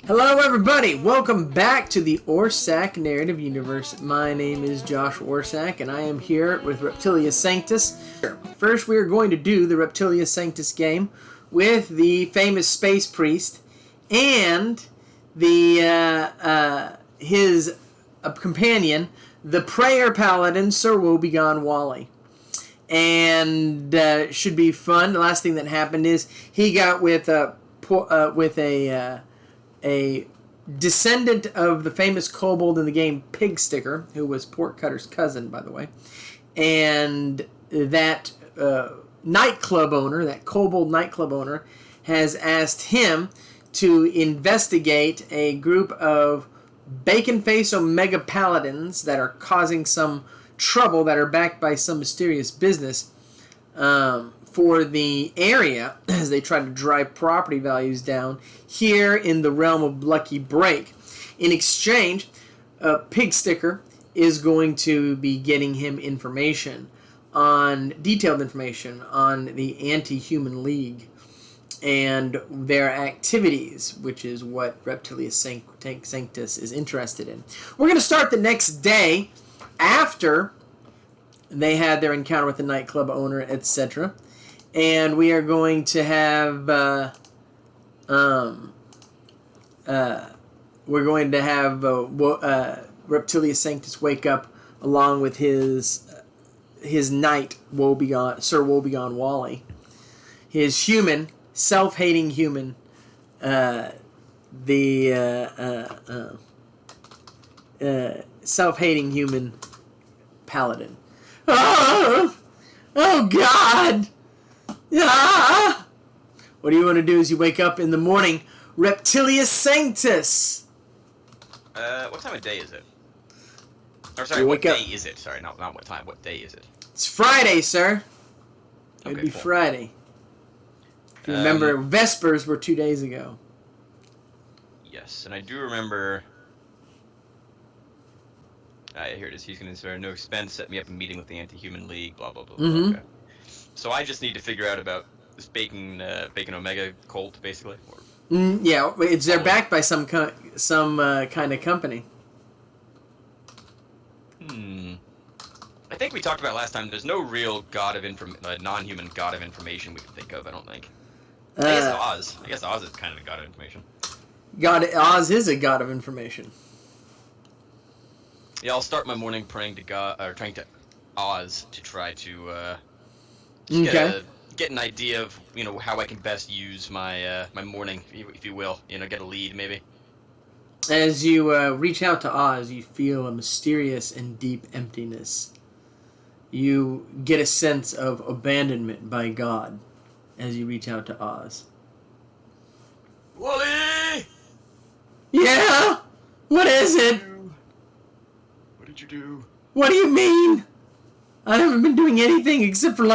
Hello everybody, welcome back to the Orsak Narrative Universe. My name is Josh Orsak and I am here with Reptilius Sanctus. First we are going to do the Reptilius Sanctus game with the famous space priest and his companion, the prayer paladin, Sir Woebegone Wally. And should be fun. The last thing that happened is he got with a descendant of the famous kobold in the game, Pigsticker, who was Porkcutter's cousin, by the way. And that nightclub owner, that kobold nightclub owner, has asked him to investigate a group of bacon-faced Omega Paladins that are causing some trouble, that are backed by some mysterious business for the area as they try to drive property values down here in the realm of Lucky Break. In exchange, Pigsticker is going to be getting him detailed information on the Anti-Human League and their activities, which is what Reptilius Sanctus is interested in. We're going to start the next day after they had their encounter with the nightclub owner, etc. And we are going to have Reptilius Sanctus wake up along with his knight, Sir Woebegone Wally, his human, self-hating human, self-hating human paladin. Oh God! Ah! What do you want to do as you wake up in the morning, Reptilius Sanctus? What time of day is it? Or sorry, what day is it? Sorry, not what time. What day is it? It's Friday, sir. It would be cool. Friday. If you remember, Vespers were 2 days ago. Yes, and I do remember... here it is. He's going to spare no expense, set me up a meeting with the Anti-Human League, blah, blah, blah, blah. Mm-hmm. Okay. So I just need to figure out about this Bacon Omega cult, basically? Yeah, they're backed by some kind of company. I think we talked about last time, there's no real non-human god of information we can think of, I don't think. I guess Oz. I guess Oz is kind of a god of information. Oz is a god of information. Yeah, I'll start my morning praying to God, or trying to Oz to try to get an idea of how I can best use my my morning, if you will. Get a lead maybe. As you reach out to Oz, you feel a mysterious and deep emptiness. You get a sense of abandonment by God as you reach out to Oz. Wally! Yeah? What is it? What did you do? What do you mean? I haven't been doing anything except for,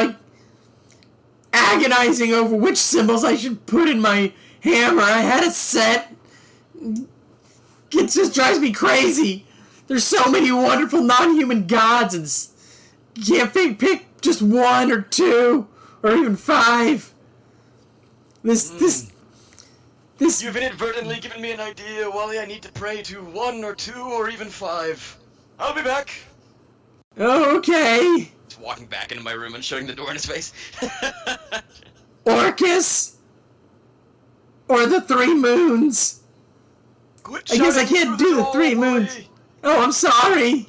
agonizing over which symbols I should put in my hammer. I had it set. It just drives me crazy. There's so many wonderful non-human gods, and you can't pick just one or two or even five. This. You've inadvertently given me an idea, Wally. I need to pray to 1 or 2 or even 5. I'll be back. Okay. Just walking back into my room and shutting the door in his face. Orcus? Or the 3 moons? I guess I can't do the 3 moons. Oh, I'm sorry.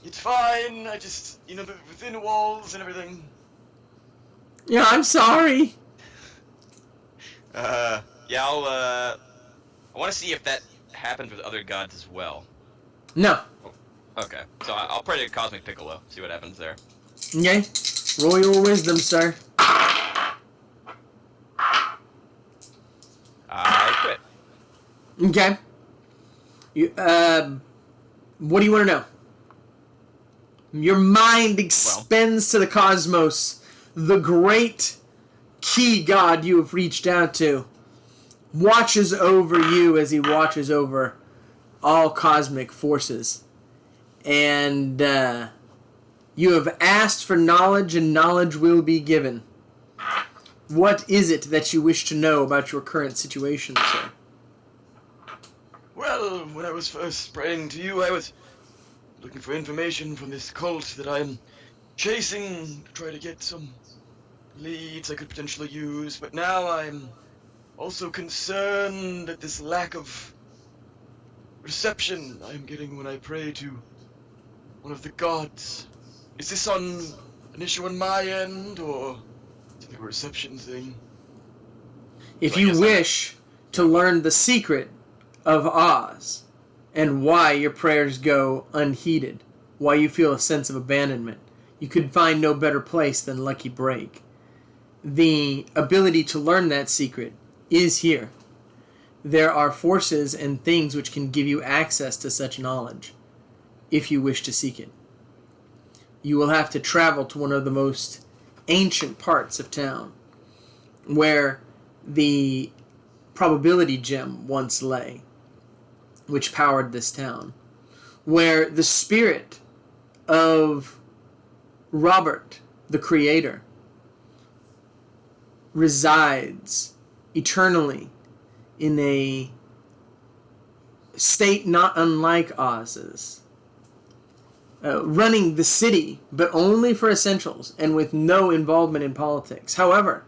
It's fine. I just, within walls and everything. Yeah, I'm sorry. Yeah, I want to see if that happens with other gods as well. No. Okay, so I'll pray to Cosmic Piccolo, see what happens there. Okay. Roll your wisdom, sir. I quit. Okay. What do you want to know? Your mind expands to the cosmos. The great key god you have reached out to watches over you as he watches over all cosmic forces. And you have asked for knowledge, and knowledge will be given. What is it that you wish to know about your current situation, sir? Well, when I was first praying to you, I was looking for information from this cult that I'm chasing to try to get some leads I could potentially use, but now I'm also concerned at this lack of reception I'm getting when I pray to one of the gods. Is this an issue on my end, or is it a reception thing? If So I you guess wish to learn the secret of Oz and why your prayers go unheeded, why you feel a sense of abandonment, you could find no better place than Lucky Break. The ability to learn that secret is here. There are forces and things which can give you access to such knowledge, if you wish to seek it. You will have to travel to one of the most ancient parts of town, where the probability gem once lay, which powered this town, where the spirit of Robert, the creator, resides eternally in a state not unlike Oz's, running the city, but only for essentials and with no involvement in politics. However,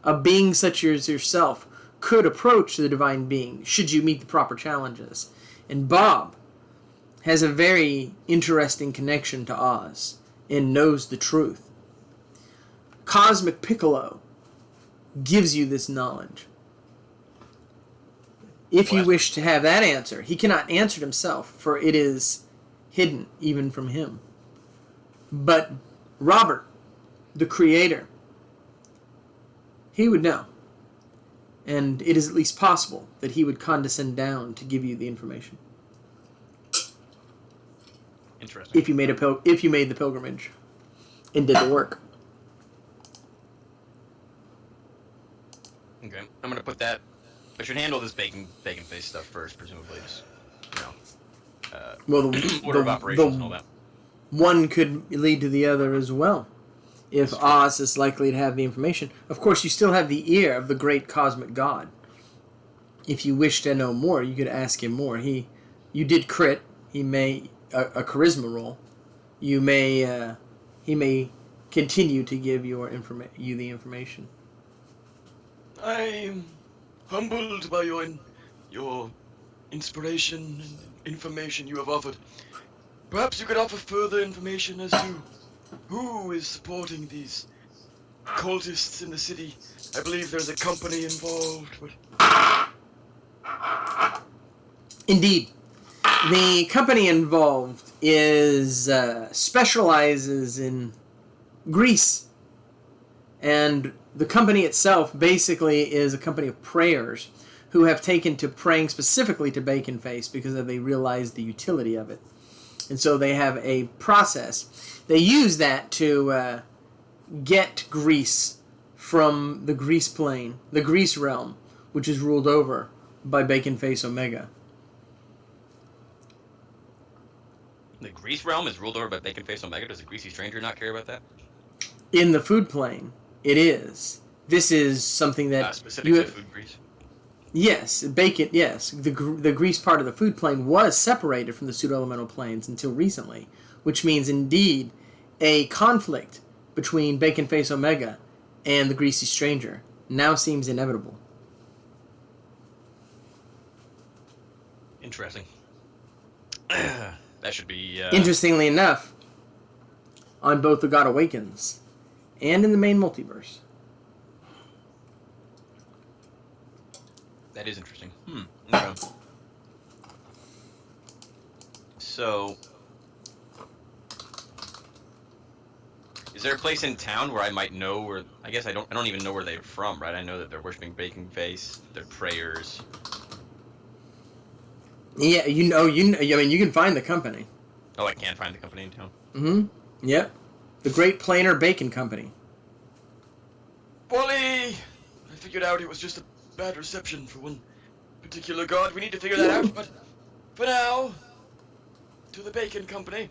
a being such as yourself could approach the divine being should you meet the proper challenges. And Bob has a very interesting connection to Oz and knows the truth. Cosmic Piccolo gives you this knowledge. If you wish to have that answer, he cannot answer it himself, for it is hidden even from him. But Robert, the creator, he would know. And it is at least possible that he would condescend down to give you the information. Interesting. If you made the pilgrimage and did the work. Okay, I'm gonna put that. I should handle this bacon face stuff first, presumably. Just, Well, order of operations and all that. One could lead to the other as well. If Oz is likely to have the information. Of course, you still have the ear of the great cosmic god. If you wish to know more, you could ask him more. You did crit. He may a charisma roll. He may continue to give you the information. I'm humbled by your inspiration and information you have offered. Perhaps you could offer further information as to who is supporting these cultists in the city. I believe there's a company involved, but... Indeed. The company involved specializes in grease. And the company itself basically is a company of prayers who have taken to praying specifically to Bacon Face because they realize the utility of it. And so they have a process. They use that to get grease from the grease plane, the grease realm, which is ruled over by Bacon Face Omega. The grease realm is ruled over by Bacon Face Omega. Does the greasy stranger not care about that? In the food plane, it is. This is something that specific to food grease. Yes, bacon. Yes, the grease part of the food plane was separated from the pseudo-elemental planes until recently, which means indeed a conflict between Bacon Face Omega and the Greasy Stranger now seems inevitable. Interesting. That should be... Interestingly enough, on both The God Awakens and in the main multiverse. That is interesting. Okay. So... Is there a place in town where I might know where... I guess I don't even know where they're from, right? I know that they're worshiping Bacon Face, their prayers... Yeah, I mean, you can find the company. Oh, I can find the company in town? Mm-hmm. Yep. The Great Plainer Bacon Company. Wally! I figured out it was just a bad reception for one particular god. We need to figure that out, but for now, to the Bacon Company.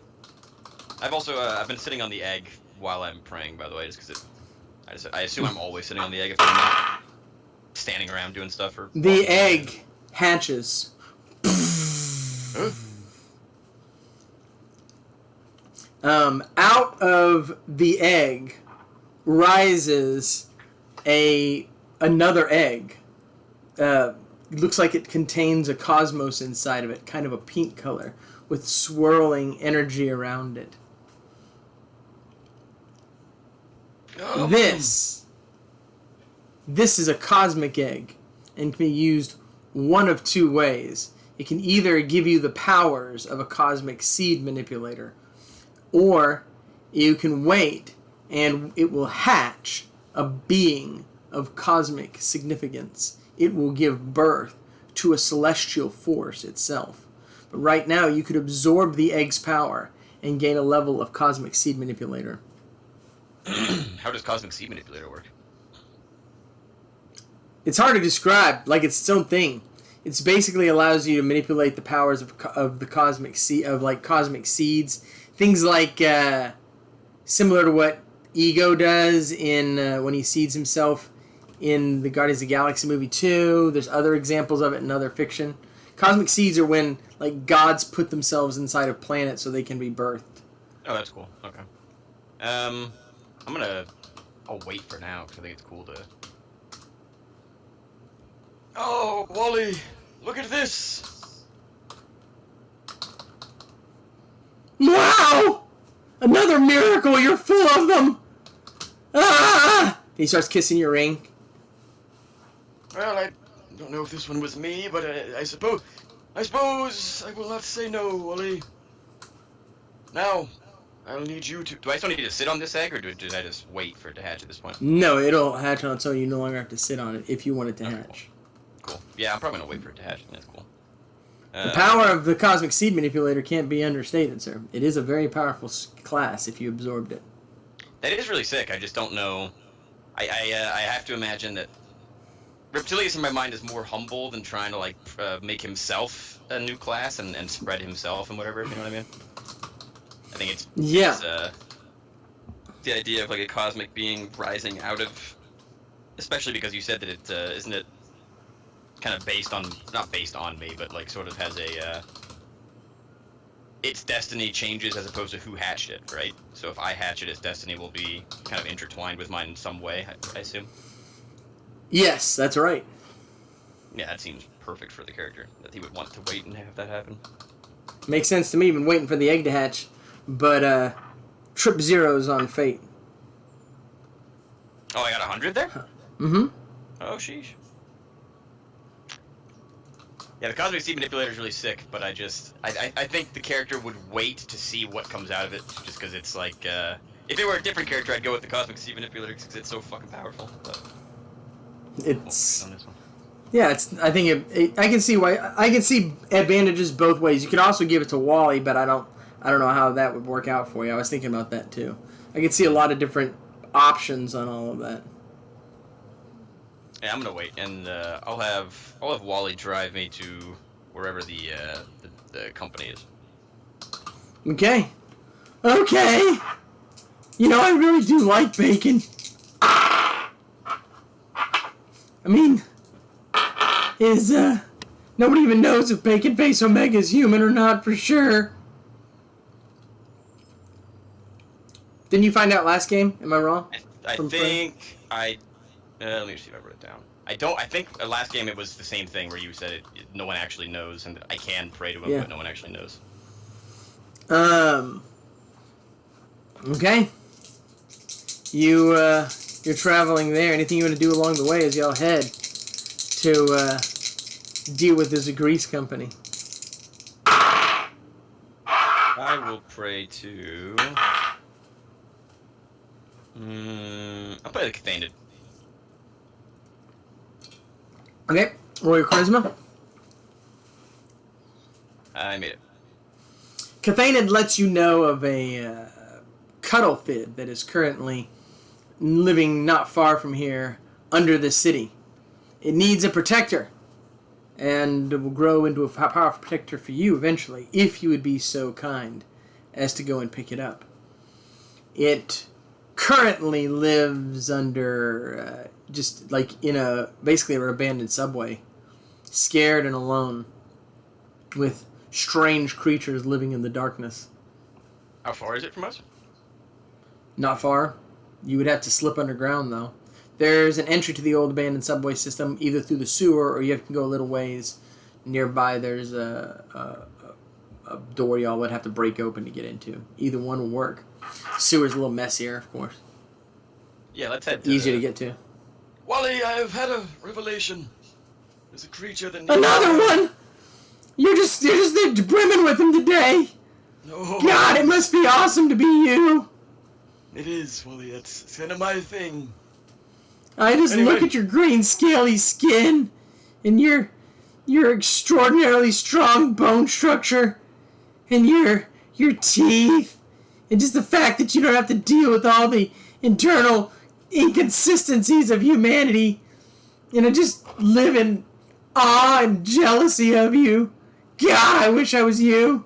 I've also, I've been sitting on the egg while I'm praying, by the way, just because I assume I'm always sitting on the egg if I'm not standing around doing stuff or... The egg hatches. Out of the egg rises another egg. Looks like it contains a cosmos inside of it, kind of a pink color, with swirling energy around it. This is a cosmic egg, and can be used one of two ways. It can either give you the powers of a cosmic seed manipulator, or you can wait and it will hatch a being of cosmic significance. It will give birth to a celestial force itself. But right now you could absorb the egg's power and gain a level of cosmic seed manipulator. How does cosmic seed manipulator work? It's hard to describe, like it's its own thing. It's basically allows you to manipulate the powers of the cosmic cosmic seeds. Things like similar to what Ego does in when he seeds himself in the Guardians of the Galaxy movie 2. There's other examples of it in other fiction. Cosmic seeds are when like gods put themselves inside of planets so they can be birthed. Oh, that's cool. Okay. I'll wait for now because I think it's cool to. Oh, Wally, look at this! Wow! Another miracle! You're full of them! Ah! He starts kissing your ring. Well, I don't know if this one was me, but I suppose I will not say no, Wally. Now, I'll need you to... Do I still need to sit on this egg, or did I just wait for it to hatch at this point? No, it'll hatch on its own. You no longer have to sit on it if you want it to hatch. Cool. Yeah, I'm probably going to wait for it to hatch. That's cool. The power of the cosmic seed manipulator can't be understated, sir. It is a very powerful class if you absorbed it. That is really sick. I just don't know. I have to imagine that Reptilius in my mind is more humble than trying to like make himself a new class and spread himself and whatever. If you know what I mean? I think it's the idea of like a cosmic being rising out of, especially because you said that it isn't it kind of based on, not based on me, but like sort of has a its destiny changes as opposed to who hatched it, right? So if I hatch it, its destiny will be kind of intertwined with mine in some way, I assume. Yes, that's right. Yeah, that seems perfect for the character, that he would want to wait and have that happen. Makes sense to me. Been waiting for the egg to hatch, but trip zeros on fate. Oh, I got 100 there? Mm-hmm. Oh, sheesh. Yeah, the Cosmic Seed Manipulator is really sick, but I think the character would wait to see what comes out of it, just because it's like, if it were a different character, I'd go with the Cosmic Seed Manipulator, because it's so fucking powerful. But it's... on this one. Yeah, I think I can see why. I can see advantages both ways. You could also give it to Wally, but I don't know how that would work out for you. I was thinking about that too. I could see a lot of different options on all of that. Yeah, I'm gonna wait, and I'll have Wally drive me to wherever the company is. Okay. You know, I really do like bacon. I mean, nobody even knows if Bacon Face Omega is human or not for sure. Didn't you find out last game? Am I wrong? I think I. Let me see if I wrote it down. I think last game it was the same thing where you said no one actually knows, and I can pray to him, but no one actually knows. Okay. You're traveling there. Anything you want to do along the way as y'all head to deal with this grease company? I will pray to. I'll play the Cathanid. Okay. Roll your charisma. I made it. Cathanid lets you know of a cuttlefish that is currently living not far from here under the city. It needs a protector, and it will grow into a powerful protector for you eventually, if you would be so kind as to go and pick it up. It currently lives under just like in basically an abandoned subway, scared and alone, with strange creatures living in the darkness. How far is it from us? Not far. You would have to slip underground, though. There's an entry to the old abandoned subway system, either through the sewer or you have to go a little ways. Nearby, there's a door y'all would have to break open to get into. Either one will work. Sewer's a little messier, of course. Yeah, let's head to Easier to get to. Wally, I have had a revelation. There's a creature that Another one! You're just brimming with them today. No. God, it must be awesome to be you. It is, Wally. It's kind of my thing. I just Anyway. look at your green, scaly skin and your extraordinarily strong bone structure and your teeth and just the fact that you don't have to deal with all the internal inconsistencies of humanity. And I just live in awe and jealousy of you. God, I wish I was you.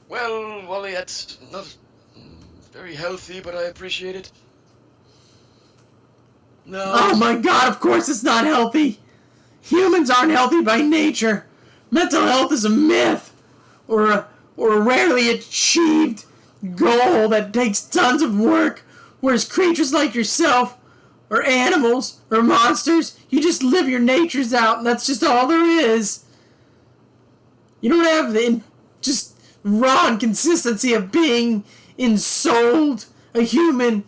Well, Wally, that's not very healthy, but I appreciate it. No. Oh my God, of course it's not healthy. Humans aren't healthy by nature. Mental health is a myth or a rarely achieved goal that takes tons of work, whereas creatures like yourself or animals or monsters, you just live your natures out and that's just all there is. You don't have the just raw inconsistency of being ensouled, a human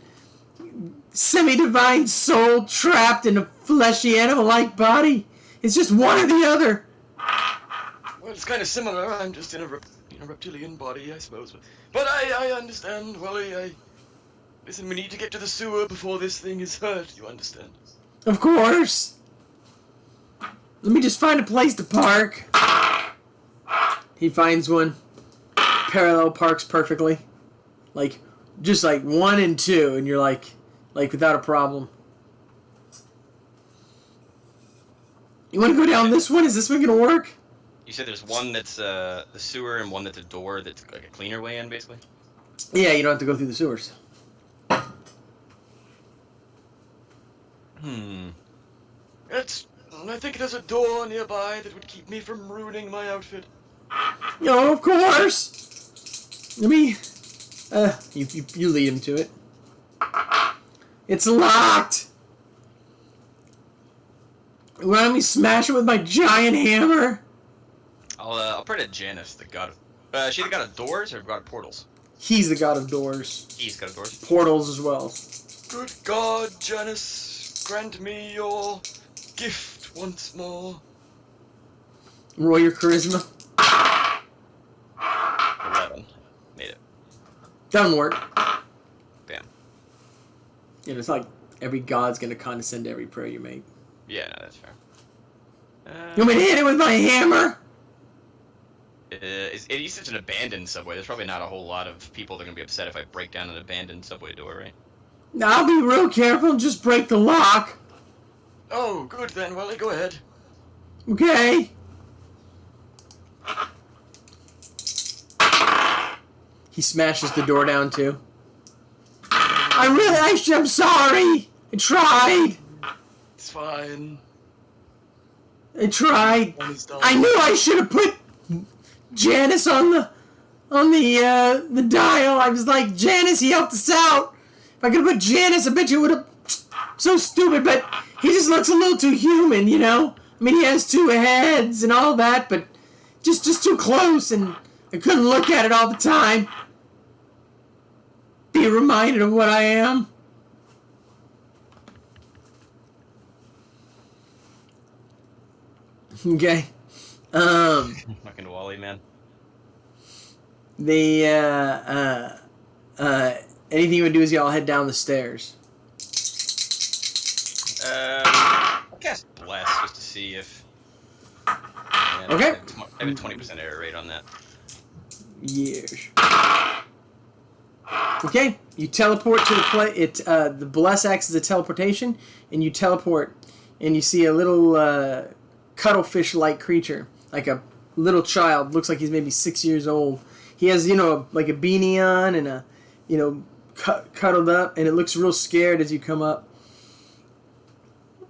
semi-divine soul trapped in a fleshy animal-like body. It's just one or the other. Well, it's kind of similar. I'm just in a reptilian body, I suppose. But I understand, Wally. Listen, we need to get to the sewer before this thing is hurt. You understand? Of course. Let me just find a place to park. He finds one. Parallel parks perfectly. Just like 1 and 2, and you're like without a problem. You want to go down this one? Is this one going to work? You said there's one that's the sewer and one that's a door that's like a cleaner way in, basically? Yeah, you don't have to go through the sewers. I think there's a door nearby that would keep me from ruining my outfit. No, of course. Let me... you lead him to it. It's locked. Let me smash it with my giant hammer. I'll pray to Janus, the god of... is she the god of doors or god of portals? He's the god of doors. He's god of doors. Portals as well. Good God, Janus, grant me your gift once more. Roll your charisma. 11. Made it. Doesn't work. Bam. It's like every god's gonna condescend to every prayer you make. Yeah, no, that's fair. You want me to hit it with my hammer? It is such an abandoned subway. There's probably not a whole lot of people that are going to be upset if I break down an abandoned subway door, right? I'll be real careful and just break the lock. Oh, good then, Wally, go ahead. Okay. He smashes the door down too. I'm sorry. I tried. It's fine. I tried. Wally's done. I knew I should have put Janice on the dial. I was like, Janice, he helped us out. If I could have put Janice, I bet you would have. So stupid, but he just looks a little too human, you know? I mean, he has 2 heads and all that, but just too close, and I couldn't look at it all the time. Be reminded of what I am. Okay. Fucking Wally, man. Anything you would do is y'all head down the stairs. I'll cast Bless just to see if... Man, Okay. I have a 20% error rate on that. Yes. Okay, you teleport to the the bless acts as a teleportation, and you teleport, and you see a little cuttlefish-like creature, like a little child. Looks like he's maybe 6 years old. He has, like a beanie on and a, cuddled up, and it looks real scared as you come up.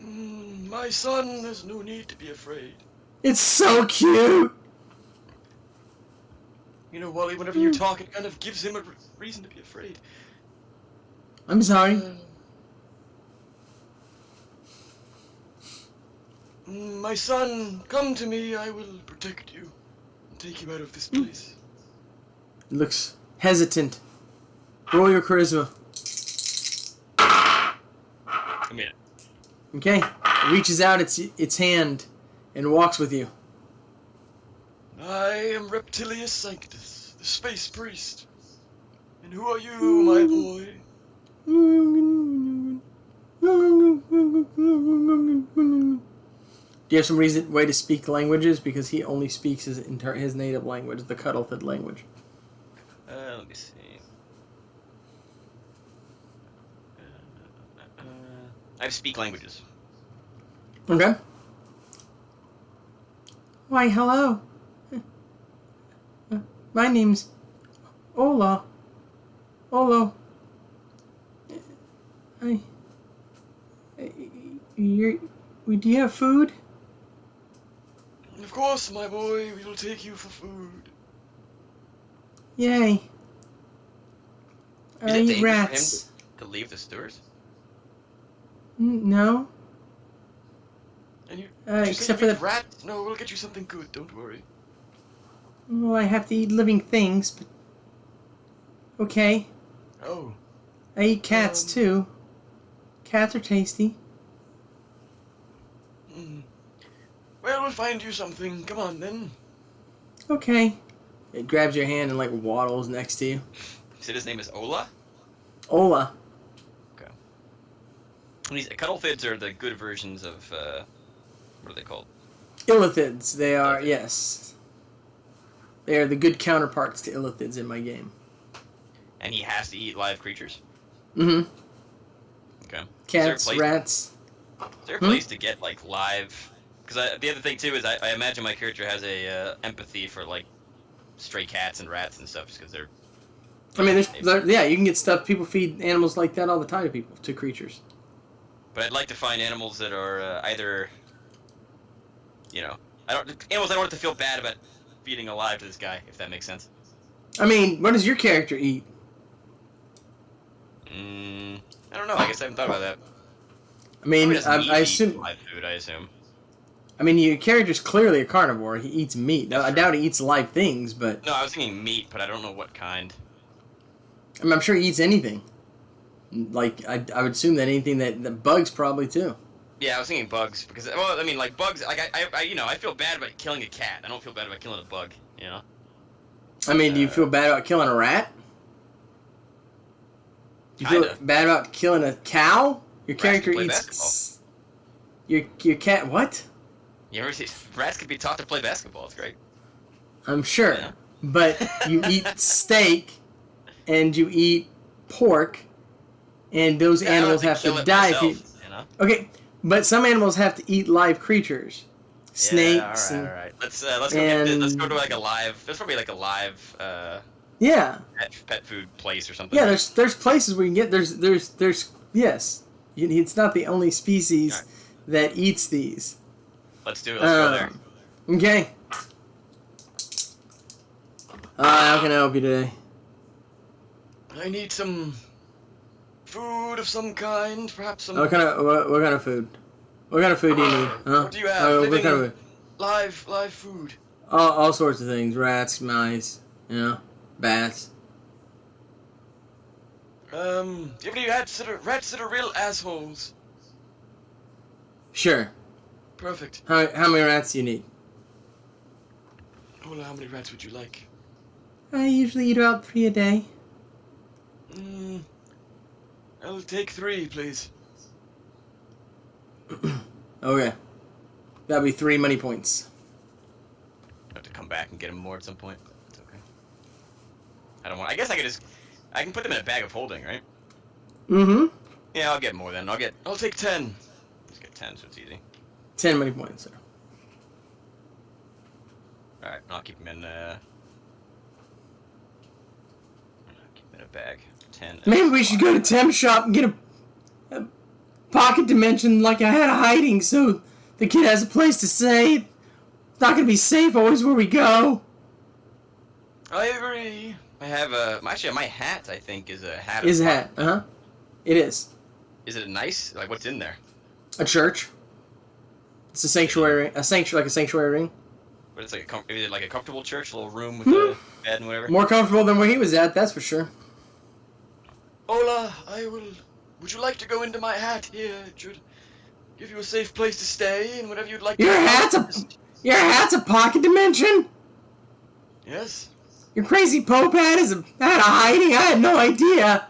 My My son, there's no need to be afraid. It's so cute. You know, Wally, whenever you talk, it kind of gives him a reason to be afraid. I'm sorry. My son, come to me. I will protect you and take you out of this place. It looks hesitant. Roll your charisma. Come here. Okay. It reaches out its hand and walks with you. I am Reptilius Sanctus, the space priest. And who are you, my boy? Do you have some way to speak languages? Because he only speaks his native language, the Cuddleford language. Let me see. I speak languages. Okay. Why, hello. My name's Ola. Olo. Do you have food? Of course, my boy, we will take you for food. Yay. Is I it eat dangerous rats. for him to leave the sewers? No. And you, Except for the rats? No, we'll get you something good, don't worry. Well, I have to eat living things, but... Okay. Oh. I eat cats, too. Cats are tasty. Well, we'll find you something. Come on, then. Okay. It grabs your hand and, like, waddles next to you. You said his name is Ola? Ola. Okay. These cuddlefids are the good versions of, what are they called? Illithids. They are, yes. They are the good counterparts to illithids in my game. And he has to eat live creatures? Mm-hmm. Okay. Cats, rats. Is there a place to get, like, live... Because the other thing, too, is I imagine my character has a empathy for, like, stray cats and rats and stuff, just because they're... I mean, you can get stuff. People feed animals like that all the time to creatures. But I'd like to find animals that are either... You know... Animals I don't have to feel bad about feeding alive to this guy, if that makes sense. I mean, what does your character eat? I don't know. I guess I haven't thought about that. I mean, I Eat assume... live food, I assume. I mean, your character's clearly a carnivore. He eats meat. Now, I doubt he eats live things, but... No, I was thinking meat, but I don't know what kind. I mean, I'm sure he eats anything. Like, I would assume that anything that bugs probably, too. Yeah, I was thinking bugs, because, well, I mean, like, bugs, like, I feel bad about killing a cat. I don't feel bad about killing a bug, you know? I mean, do you feel bad about killing a rat? Do you feel bad about killing a cow? Your character eats... Your cat... What? You ever see... Rats can be taught to play basketball. It's great. I'm sure. Yeah. But you eat steak, and you eat pork, and those animals have to die. Myself, you know? Okay, but some animals have to eat live creatures. Snakes. Yeah, all right. Let's go to like a live... There's probably like a live... yeah. Pet food place or something. Yeah, there's places where you can get... There's yes. It's not the only species that eats these. Let's do it. Let's go there. Okay. How can I help you today? I need some food of some kind, perhaps some... What kind of food? What kind of food do you need? Huh? What do you have? What kind of food? Live food. All sorts of things. Rats, mice, bats. Do you have any rats that are real assholes? Sure. Perfect. How many rats do you need? Well, how many rats would you like? I usually eat about 3 a day. I'll take 3, please. Okay. That'll be 3 money points. I have to come back and get him more at some point. It's okay. I don't want... I guess I can put them in a bag of holding, right? Mm-hmm. Yeah, I'll get more then. I'll take 10. Let's get 10 so it's easy. 10 money points, sir. Alright, I'll keep them in, keep them in a bag. 10. Maybe we should go to Temp Shop and get a pocket dimension like I had a hiding so The kid has a place to stay. It's not going to be safe always where we go. I agree. I have actually my hat. I think is a hat. Is a hat? It is. Is it nice? Like what's in there? A church. It's a sanctuary. Like a sanctuary ring. But it's like is it like a comfortable church, a little room with a bed and whatever. More comfortable than where he was at. That's for sure. Ola, would you like to go into my hat here? It should give you a safe place to stay and whatever you'd like. Your hat's a pocket dimension. Yes. Your crazy Pope hat is a hiding. I had no idea.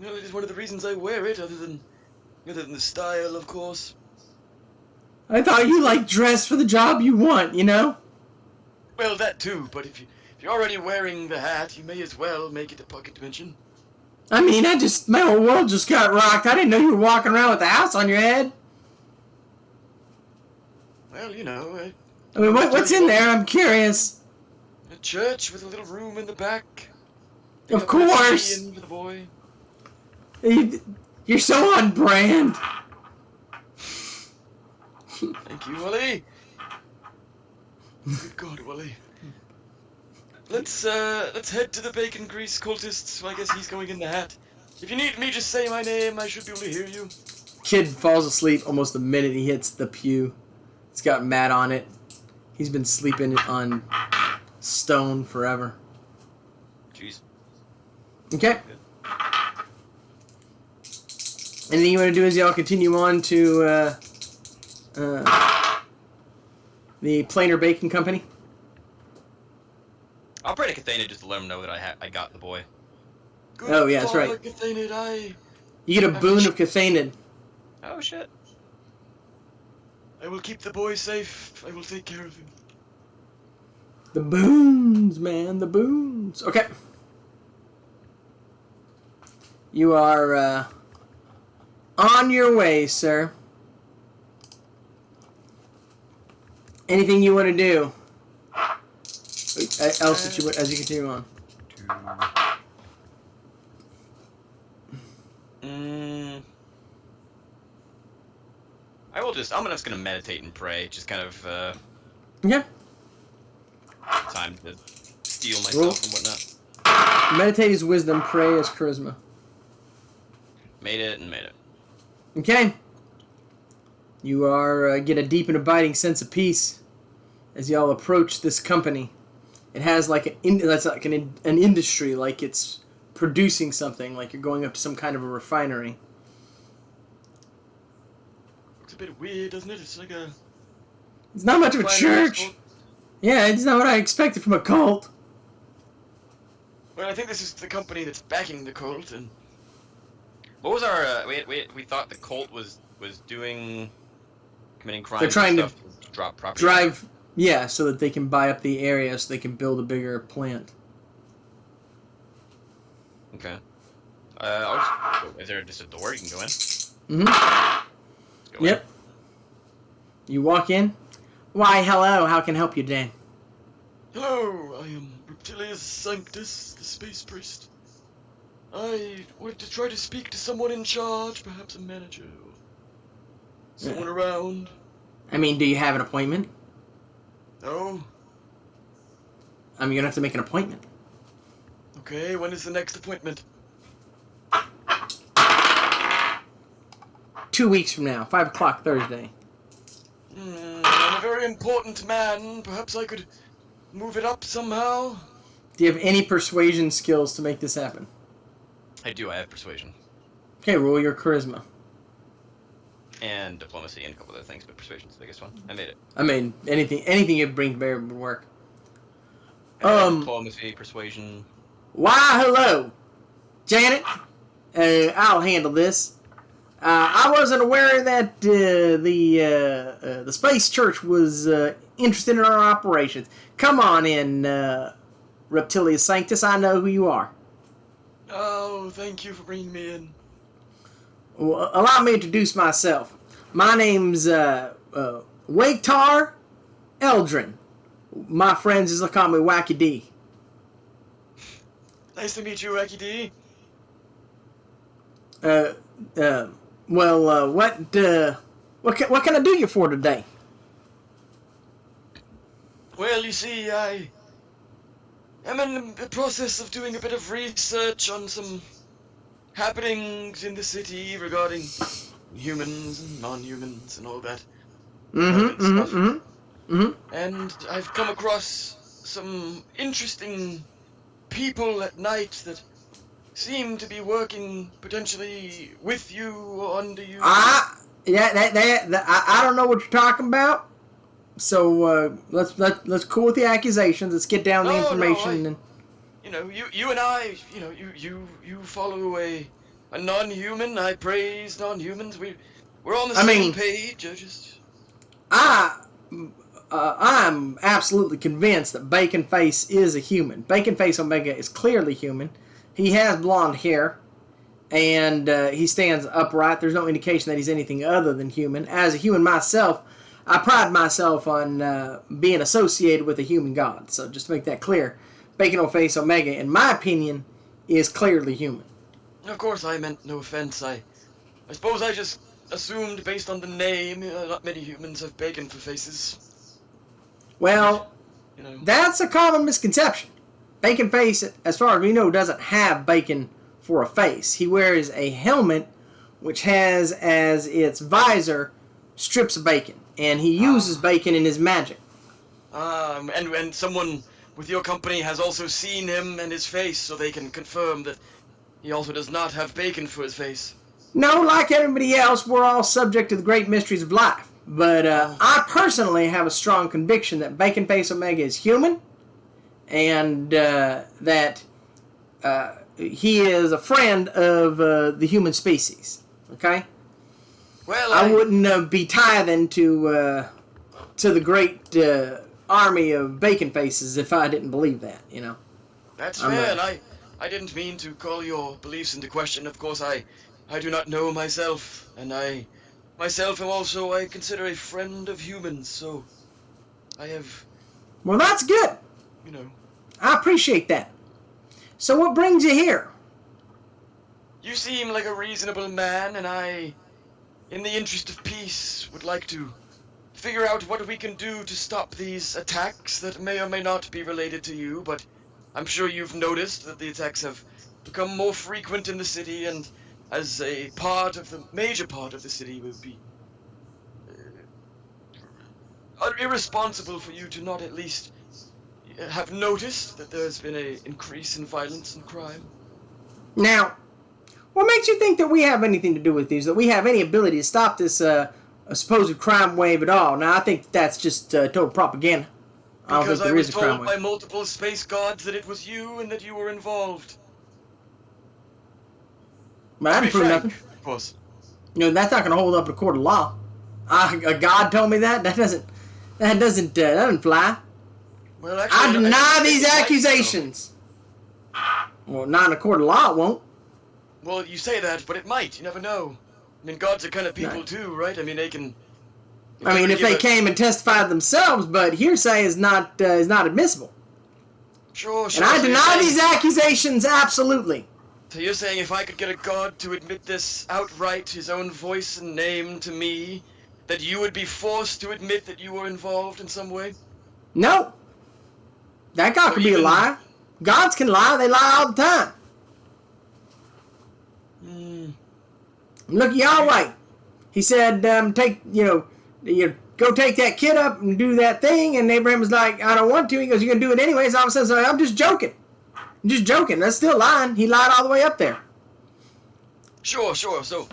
Well, it is one of the reasons I wear it, other than the style, of course. I thought you dressed for the job you want, you know? Well, that too, but if you're already wearing the hat, you may as well make it a pocket dimension. I mean, my whole world just got rocked. I didn't know you were walking around with a house on your head. Well, you know. I mean, what's in there? I'm curious. A church with a little room in the back. Of course. For the boy. You're so on brand. Thank you, Wally. Good God, Wally. Let's head to the bacon grease cultists. I guess he's going in the hat. If you need me, just say my name. I should be able to hear you. Kid falls asleep almost the minute he hits the pew. It's got mat on it. He's been sleeping on stone forever. Jeez. Okay. Anything you want to do as y'all continue on to the Planer Bacon Company? I'll pray to Cathena just to let him know that I got the boy. Good Oh, yeah, that's right. Cathanid, You get a boon of Cathanid. Oh shit. I will keep the boy safe. I will take care of him. The boons, man, the boons. Okay. You are on your way, sir. Anything you want to do else that you as you continue on? I'm just gonna meditate and pray. Just kind of Yeah. time to steel myself and whatnot. Meditate is wisdom. Pray is charisma. Made it. Okay. You are get a deep and abiding sense of peace as y'all approach this company. It has that's like an industry, like it's producing something, like you're going up to some kind of a refinery. Looks a bit weird, doesn't it? It's like a... It's not much of a church. Yeah, it's not what I expected from a cult. Well, I think this is the company that's backing the cult, and... What was our? We thought the cult was committing crimes. They're trying and stuff to drop property. Yeah, so that they can buy up the area so they can build a bigger plant. Okay. Is there just a door you can go in? Mm-hmm. Yep. You walk in. Why, hello. How can I help you today? Hello, I am Reptilius Sanctus, the space priest. I wanted to try to speak to someone in charge, perhaps a manager, or someone around. I mean, do you have an appointment? No. You're gonna have to make an appointment. Okay, when is the next appointment? 2 weeks from now, 5 o'clock Thursday. I'm a very important man. Perhaps I could move it up somehow? Do you have any persuasion skills to make this happen? I do. I have persuasion Okay, roll your charisma. and diplomacy and a couple other things, but persuasion's the biggest one. I made it. I mean, anything you bring to bear would work. Diplomacy, persuasion. Why, hello, Janet. I'll handle this. I wasn't aware that the Space Church was interested in our operations. Come on in, Reptilius Sanctus. I know who you are. Oh, thank you for bringing me in. Well, allow me to introduce myself. My name's Waketar Eldrin. My friends just call me Wacky D. Nice to meet you, Wacky D. What can I do you for today? Well, you see, I am in the process of doing a bit of research on some happenings in the city regarding humans and non-humans and all that relevant stuff. And I've come across some interesting people at night that seem to be working potentially with you or under you. I don't know what you're talking about. So let's cool with the accusations. Let's get down the information. And you and I, you follow a non-human. I praise non-humans. We're on the same page. I'm absolutely convinced that Baconface is a human. Baconface Omega is clearly human. He has blonde hair, and he stands upright. There's no indication that he's anything other than human. As a human myself, I pride myself on being associated with a human god. So just to make that clear, Baconface Omega, in my opinion, is clearly human. Of course, I meant no offense. I suppose I just assumed based on the name, not many humans have bacon for faces. Well, that's a common misconception. Baconface, as far as we know, doesn't have bacon for a face. He wears a helmet which has as its visor strips of bacon, and he uses bacon in his magic. And someone with your company has also seen him and his face, so they can confirm that he also does not have bacon for his face. No, like everybody else, we're all subject to the great mysteries of life. But I personally have a strong conviction that Baconface Omega is human, and that he is a friend of the human species. Okay? Well, I wouldn't be tithing to the great army of bacon faces if I didn't believe that. That's fair, and I didn't mean to call your beliefs into question. Of course, I do not know myself, and I myself am also, I consider, a friend of humans, so I have... Well, that's good. I appreciate that. So what brings you here? You seem like a reasonable man, and I, in the interest of peace, would like to figure out what we can do to stop these attacks that may or may not be related to you, but I'm sure you've noticed that the attacks have become more frequent in the city, and as a major part of the city would be irresponsible for you to not at least have noticed that there's been an increase in violence and crime. Now, what makes you think that we have anything to do with these, that we have any ability to stop this supposed crime wave at all? Now, I think that's just total propaganda. Because I was told by multiple space gods that it was you and that you were involved. But I didn't prove nothing. Of course. That's not going to hold up in a court of law. A god told me that? That doesn't fly. Well, actually, I deny these accusations. Well, not in a court of law, it won't. Well, you say that, but it might. You never know. I mean, gods are kind of people too, right? I mean, they can... if they came and testified themselves, but hearsay is not admissible. Sure. And I deny these accusations absolutely. So you're saying if I could get a god to admit this outright, his own voice and name to me, that you would be forced to admit that you were involved in some way? No. That god could be a lie. Gods can lie. They lie all the time. Look at Yahweh. He said, go take that kid up and do that thing. And Abraham was like, I don't want to. He goes, you're going to do it anyways. All of a sudden, I'm just joking. That's still lying. He lied all the way up there. Sure. So,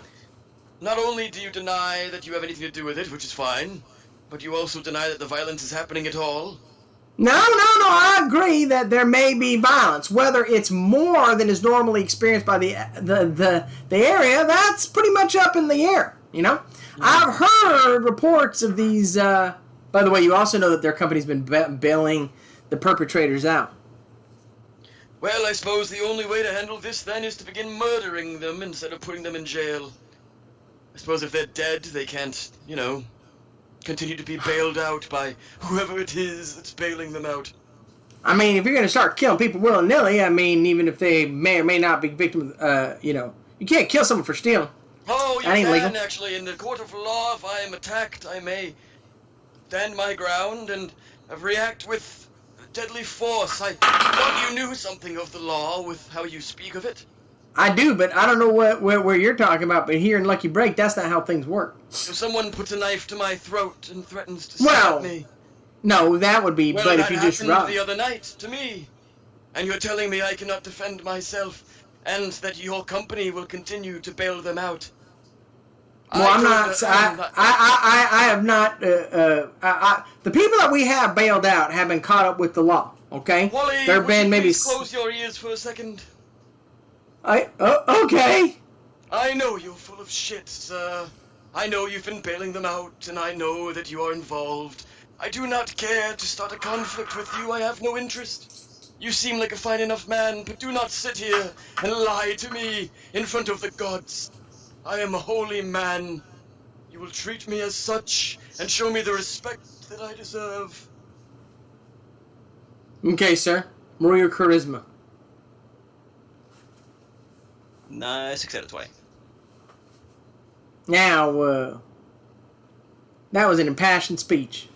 not only do you deny that you have anything to do with it, which is fine, but you also deny that the violence is happening at all? No. I agree that there may be violence. Whether it's more than is normally experienced by the area, that's pretty much up in the air. I've heard reports of these. By the way, you also know that their company's been bailing the perpetrators out. Well, I suppose the only way to handle this then is to begin murdering them instead of putting them in jail. I suppose if they're dead, they can't, continue to be bailed out by whoever it is that's bailing them out. I mean, if you're going to start killing people willy-nilly, even if they may or may not be victims, you can't kill someone for stealing. Oh, you That ain't can legal. actually. In the court of law, if I am attacked, I may stand my ground and react with deadly force. I thought you knew something of the law with how you speak of it. I do, but I don't know where you're talking about. But here in Lucky Break, that's not how things work. If someone puts a knife to my throat and threatens to Well, stab me, no, that would be. well, But that if you just happened the other night to me, and you're telling me I cannot defend myself, and that your company will continue to bail them out. well, I'm not. I have not. The people that we have bailed out have been caught up with the law. Okay, Wally, there have would been you maybe. please close your ears for a second? Okay. I know you're full of shit, sir. I know you've been bailing them out, and I know that you are involved. I do not care to start a conflict with you. I have no interest. You seem like a fine enough man, but do not sit here and lie to me in front of the gods. I am a holy man. You will treat me as such and show me the respect that I deserve. Okay, sir. Roll your charisma. Nice, 6 out of 20. Now, that was an impassioned speech,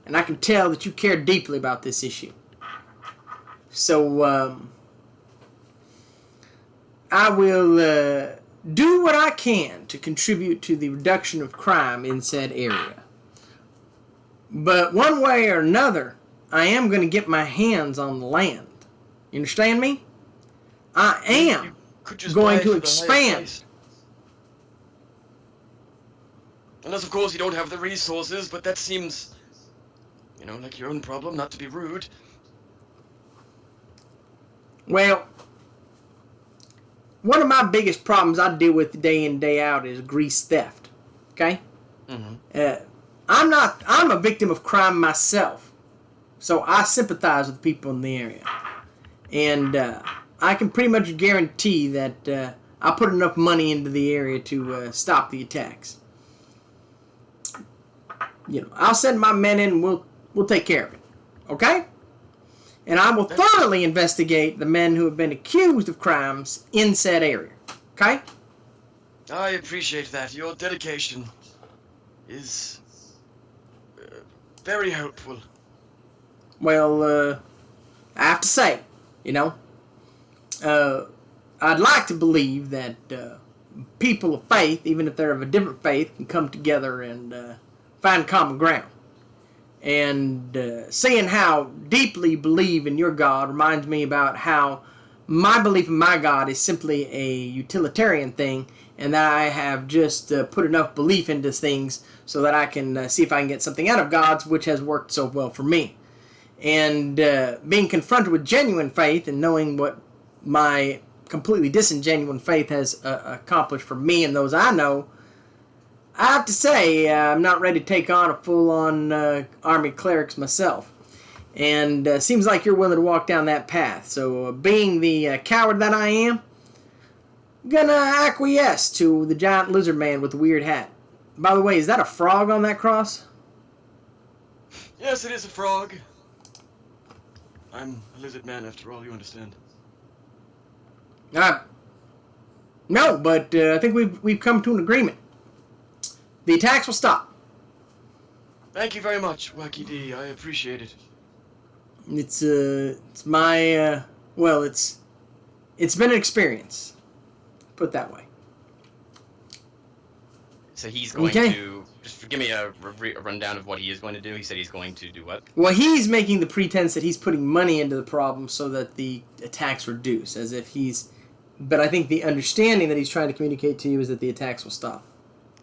and I can tell that you care deeply about this issue. So, I will do what I can to contribute to the reduction of crime in said area. But one way or another, I am going to get my hands on the land. You understand me? I am going to expand. Unless, of course, you don't have the resources, but that seems, like your own problem, not to be rude. Well, one of my biggest problems I deal with day in, day out is grease theft. Okay? Mm-hmm. I'm a victim of crime myself. So I sympathize with people in the area. And I can pretty much guarantee that I put enough money into the area to stop the attacks. I'll send my men in and we'll take care of it. Okay? And I will thoroughly investigate the men who have been accused of crimes in said area. Okay? I appreciate that. Your dedication is very helpful. Well, I have to say, I'd like to believe that people of faith, even if they're of a different faith, can come together and find common ground. And seeing how deeply you believe in your God reminds me about how my belief in my God is simply a utilitarian thing, and that I have just put enough belief into things so that I can see if I can get something out of God's, which has worked so well for me. And being confronted with genuine faith and knowing what my completely disingenuine faith has accomplished for me and those I know, I have to say I'm not ready to take on a full-on army clerics myself. And seems like you're willing to walk down that path. So being the coward that I am, I'm gonna acquiesce to the giant lizard man with the weird hat. By the way, is that a frog on that cross? Yes, it is a frog. I'm a lizard man, after all, you understand. No, but I think we've come to an agreement. The attacks will stop. Thank you very much, Wacky D. I appreciate it. It's my it's been an experience. Put it that way. So he's going to just give me a rundown of what he is going to do. He said he's going to do what? Well, he's making the pretense that he's putting money into the problem so that the attacks reduce, as if he's. But I think the understanding that he's trying to communicate to you is that the attacks will stop.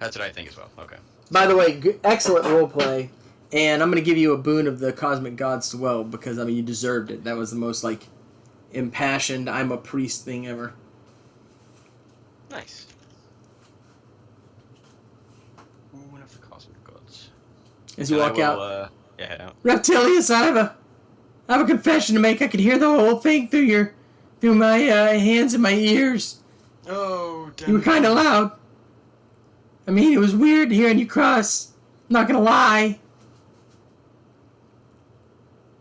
That's what I think as well. Okay. By the way, excellent roleplay, and I'm going to give you a boon of the cosmic gods as well, because, you deserved it. That was the most, impassioned, I'm a priest thing ever. Nice. One of the cosmic gods. As you walk out. Head out. Reptilius, I have a confession to make. I could hear the whole thing through my hands and my ears. Oh, damn. You were kind of loud. It was weird hearing you cross. I'm not gonna lie.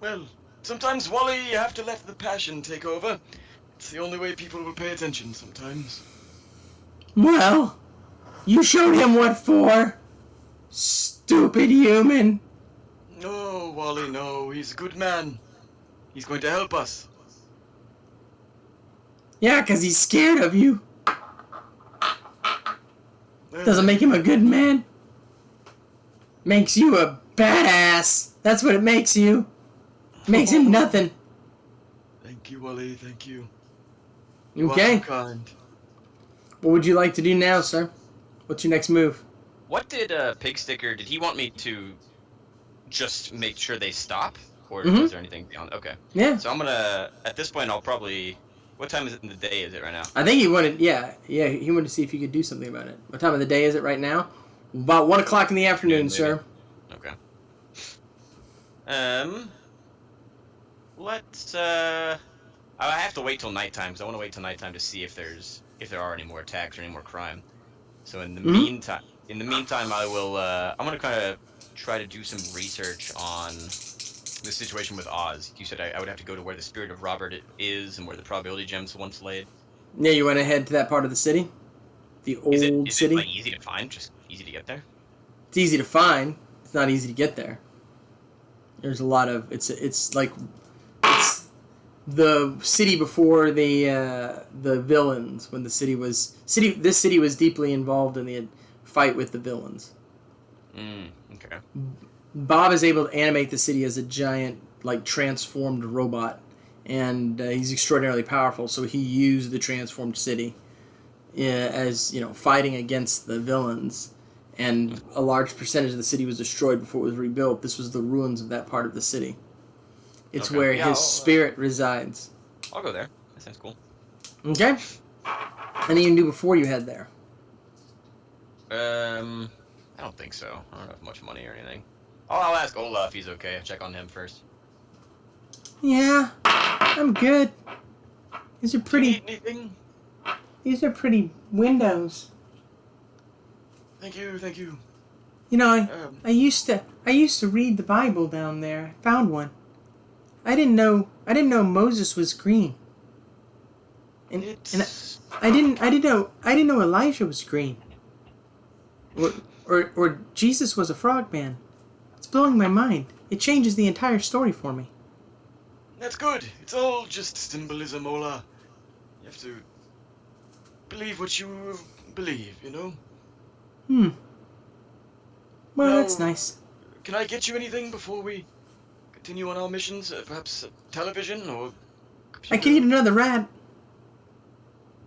Well, sometimes, Wally, you have to let the passion take over. It's the only way people will pay attention sometimes. Well, You showed him what for? Stupid human. No, Wally, no. He's a good man. He's going to help us. Yeah, 'cause he's scared of you. Doesn't make him a good man. Makes you a badass. That's what it makes you. Makes him nothing. Thank you, Wally. Thank you. Okay. You are so kind. What would you like to do now, sir? What's your next move? What did Pig Sticker? Did he want me to just make sure they stop, or Mhm. was there anything beyond? Okay. Yeah. So I'm gonna. At this point, I'll probably. What time is it in the day? Is it right now? I think he wanted, he wanted to see if you could do something about it. What time of the day is it right now? About 1 o'clock in the afternoon, Maybe. sir. Okay. Let's. I have to wait till nighttime, so I want to wait till nighttime to see if there are any more attacks or any more crime. So in the meantime, I will. I'm gonna kind of try to do some research on the situation with Oz. You said I would have to go to where the spirit of Robert is and where the probability gems once laid. Yeah, you want to head to that part of the city? The old Is city? it like easy to find? Just easy to get there? It's easy to find. It's not easy to get there. There's a lot of it's the city before the villains, when this city was deeply involved in the fight with the villains. Okay. Bob is able to animate the city as a giant, like, transformed robot, and he's extraordinarily powerful. So he used the transformed city as, fighting against the villains, and a large percentage of the city was destroyed before it was rebuilt. This was the ruins of that part of the city. It's Okay. where Yeah, his spirit resides. I'll go there. That sounds cool. Okay. Anything you can do before you head there? I don't think so. I don't have much money or anything. I'll ask Olaf if he's okay. I'll check on him first. Yeah, I'm good. These are pretty. Need anything? These are pretty windows. Thank you, thank you. I used to read the Bible down there. I found one. I didn't know Moses was green. And I didn't know Elijah was green. Or Jesus was a frogman. It's blowing my mind. It changes the entire story for me. That's good. It's all just symbolism, Ola. You have to believe what you believe, Well, No. that's nice. Can I get you anything before we continue on our missions? Perhaps television or computer? I can eat another rat.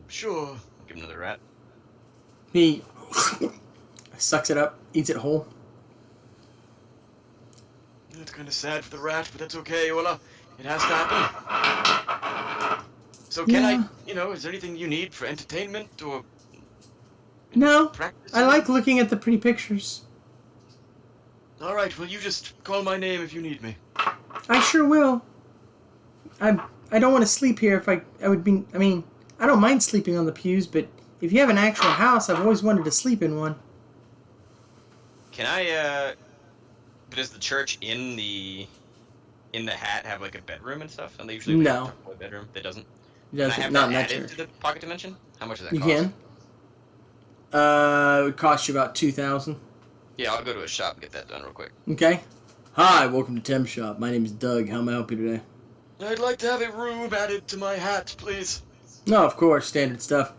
Sure. Give him another rat. He sucks it up, eats it whole. That's kind of sad for the rat, but that's okay, Ola. It has to happen. So can is there anything you need for entertainment or No, practice? I like looking at the pretty pictures. All right, well, you just call my name if you need me. I sure will. I don't want to sleep here if I don't mind sleeping on the pews, but if you have an actual house, I've always wanted to sleep in one. Can I, but does the church in the hat have like a bedroom and stuff? And they usually No. have a bedroom. It doesn't. It Can I doesn't, have not that in that added church. to the pocket dimension? How much does that You cost? can. It would cost you about 2,000. Yeah, I'll go to a shop and get that done real quick. Okay. Hi, welcome to Temp Shop. My name is Doug. How may I help you today? I'd like to have a room added to my hat, please. No, of course, standard stuff.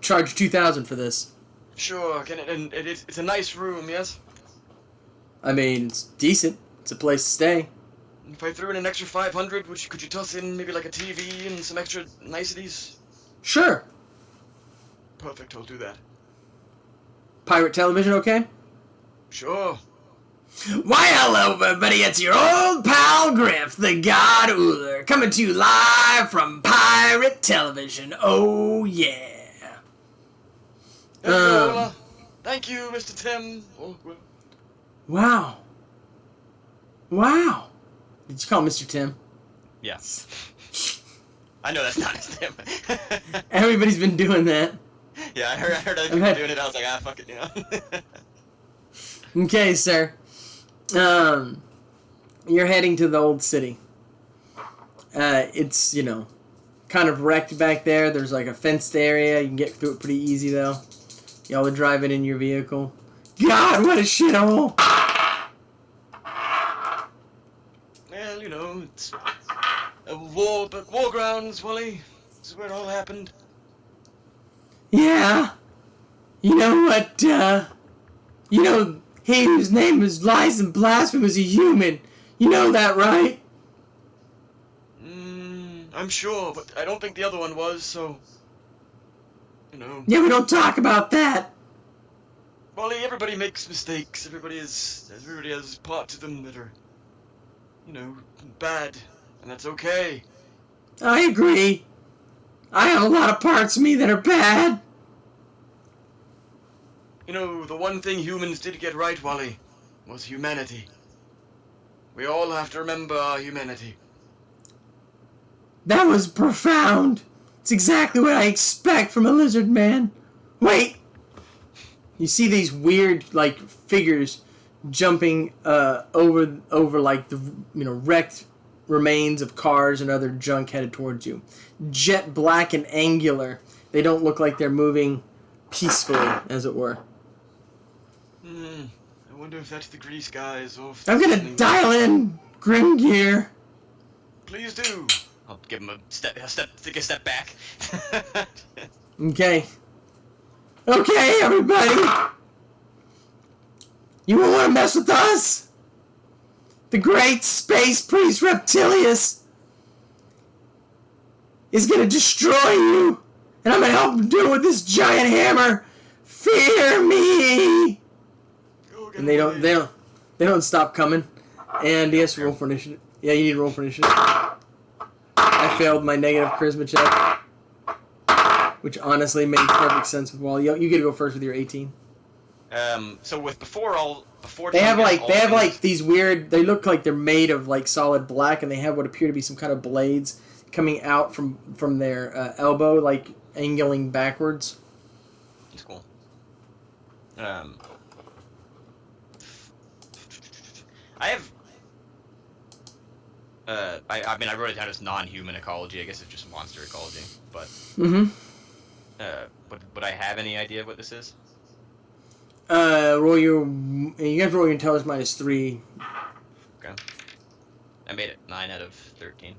Charge 2,000 for this. Sure, and it's a nice room, yes? I mean, it's decent. It's a place to stay. If I threw in an extra 500, could you toss in maybe like a TV and some extra niceties? Sure. Perfect, I'll do that. Pirate television, okay? Sure. Why, hello, everybody. It's your old pal Griff, the God Uller, coming to you live from Pirate Television. Oh, yeah. Thank you, Ola. Thank you, Mr. Tim. Oh, well. Wow. Wow. Did you call him Mr. Tim? Yeah. I know that's not his name. Everybody's been doing that. Yeah, I heard other people doing it. I was like, fuck it, Okay, sir. You're heading to the old city. It's, kind of wrecked back there. There's like a fenced area. You can get through it pretty easy, though. Y'all are driving in your vehicle. God, what a shithole! Well, you know, it's a war, but war grounds, Wally. This is where it all happened. Yeah. You know what, you know, he whose name is lies and blasphemy was a human. You know that, right? I'm sure, but I don't think the other one was, so... You know... Yeah, we don't talk about that. Wally, everybody makes mistakes. Everybody has parts of them that are, you know, bad, and that's okay. I agree. I have a lot of parts of me that are bad. You know, the one thing humans did get right, Wally, was humanity. We all have to remember our humanity. That was profound. It's exactly what I expect from a lizard man. Wait! You see these weird, like, figures jumping over like, the, you know, wrecked remains of cars and other junk headed towards you. Jet black and angular. They don't look like they're moving peacefully, as it were. I wonder if that's the grease guys or... I'm gonna dial in Grim Gear. Please do. I'll give him take a step back. Okay. Okay, everybody! You won't want to mess with us? The great space priest Reptilius is gonna destroy you! And I'm gonna help him do it with this giant hammer! Fear me! And they don't stop coming. And yes, roll for initiative. Yeah, you need to roll for initiative. I failed my negative charisma check, which honestly made perfect sense with Wally. You get to go first with your 18. So with before they have like these weird. They look like they're made of like solid black, and they have what appear to be some kind of blades coming out from their elbow, like angling backwards. It's cool. I have. I mean, I wrote it down as non-human ecology. I guess it's just monster ecology. But. Would I have any idea what this is? Roll your. You guys roll your intelligence -3. Okay. I made it 9 out of 13.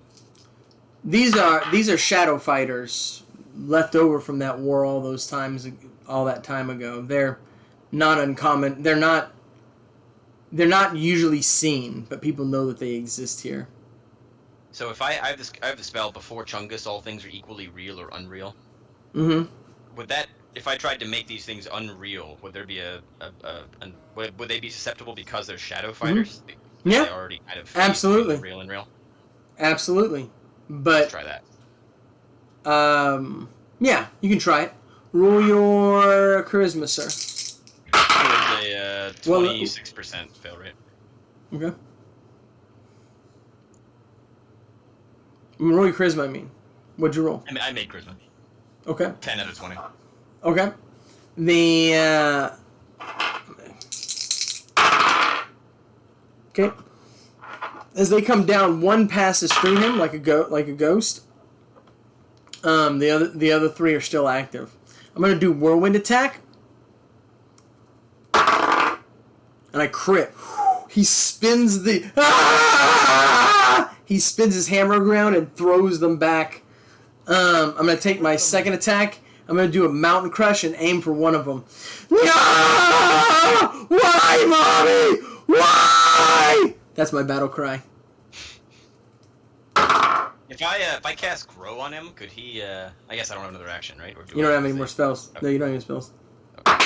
These are shadow fighters left over from that war all that time ago. They're not uncommon. They're not usually seen, but people know that they exist here. So if I have the spell before Chungus, all things are equally real or unreal. Mm-hmm. Would that, if I tried to make these things unreal, would there be would they be susceptible because they're shadow fighters? Mm-hmm. Yeah. They already kind of absolutely real and real. Absolutely, but Let's try that. Yeah, you can try it. Roll your charisma, sir. It was a 26% fail rate. Okay. Roll your charisma, I mean. What'd you roll? I made charisma. Okay. 10 out of 20. Okay. Okay. As they come down, one passes through him like a ghost. The other 3 are still active. I'm gonna do whirlwind attack. And I crit. He spins he spins his hammer around and throws them back. I'm going to take my second attack. I'm going to do a mountain crush and aim for one of them. No! Why, Mommy? Why? That's my battle cry. If I cast Grow on him, could he, I guess I don't have another action, right? Or You don't have any more spells. Okay. No, you don't have any spells. Okay.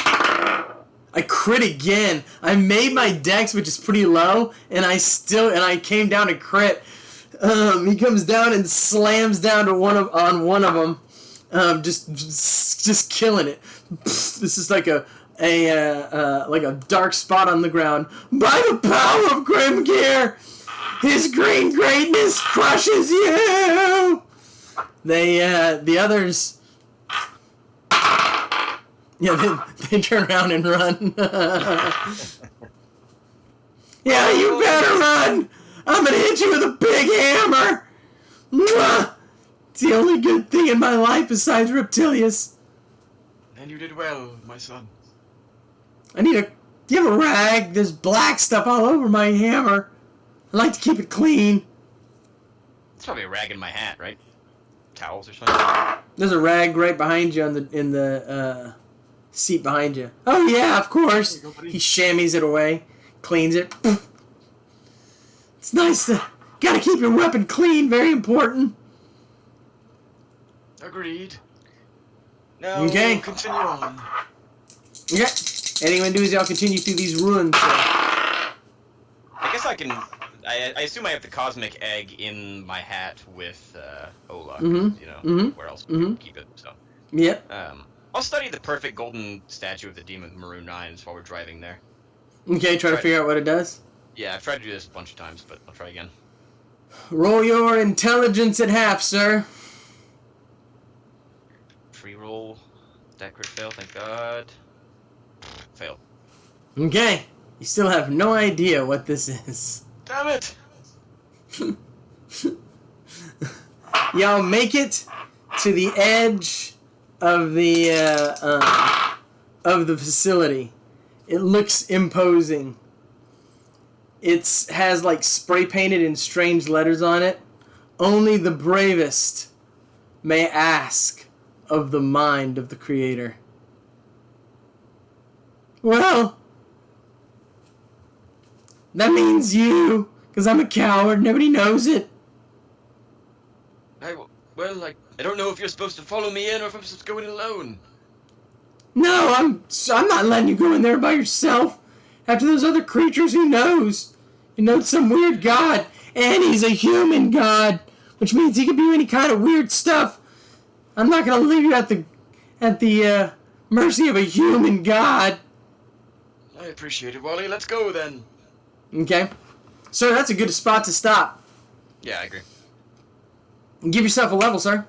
I crit again. I made my dex, which is pretty low, and I came down to crit. He comes down and slams down on one of them, just killing it. This is like a dark spot on the ground. By the power of Grim Gear, his green greatness crushes you. The others. Yeah, they turn around and run. Yeah, you better run! I'm gonna hit you with a big hammer! Mwah! It's the only good thing in my life besides Reptilius. And you did well, my son. You have a rag? There's black stuff all over my hammer. I like to keep it clean. It's probably a rag in my hat, right? Towels or something. There's a rag right behind you in the seat behind you. Oh yeah, of course. He chamois it away, cleans it. It's nice to gotta keep your weapon clean. Very important. Agreed. Now, Okay. continue on. Okay. Anyone do is y'all continue through these ruins. I guess I can. I assume I have the cosmic egg in my hat with Ola. Mhm. You know, Mhm. where else would you Mhm. keep it? So. Yep. I'll study the perfect golden statue of the demon with maroon eyes while we're driving there. Okay, try to figure out what it does. Yeah, I've tried to do this a bunch of times, but I'll try again. Roll your intelligence at half, sir. Free roll. That crit fail, thank God. Failed. Okay. You still have no idea what this is. Damn it! Y'all make it to the edge of the facility. It looks imposing. It has like spray painted in strange letters on it. Only the bravest may ask of the mind of the Creator. Well, that means you, because I'm a coward. Nobody knows it. I don't know if you're supposed to follow me in or if I'm supposed to go in alone. No, I'm not letting you go in there by yourself. After those other creatures, who knows? You know, it's some weird god, and he's a human god, which means he can do any kind of weird stuff. I'm not gonna leave you at the mercy of a human god. I appreciate it, Wally. Let's go then. Okay, sir, that's a good spot to stop. Yeah, I agree. Give yourself a level, sir.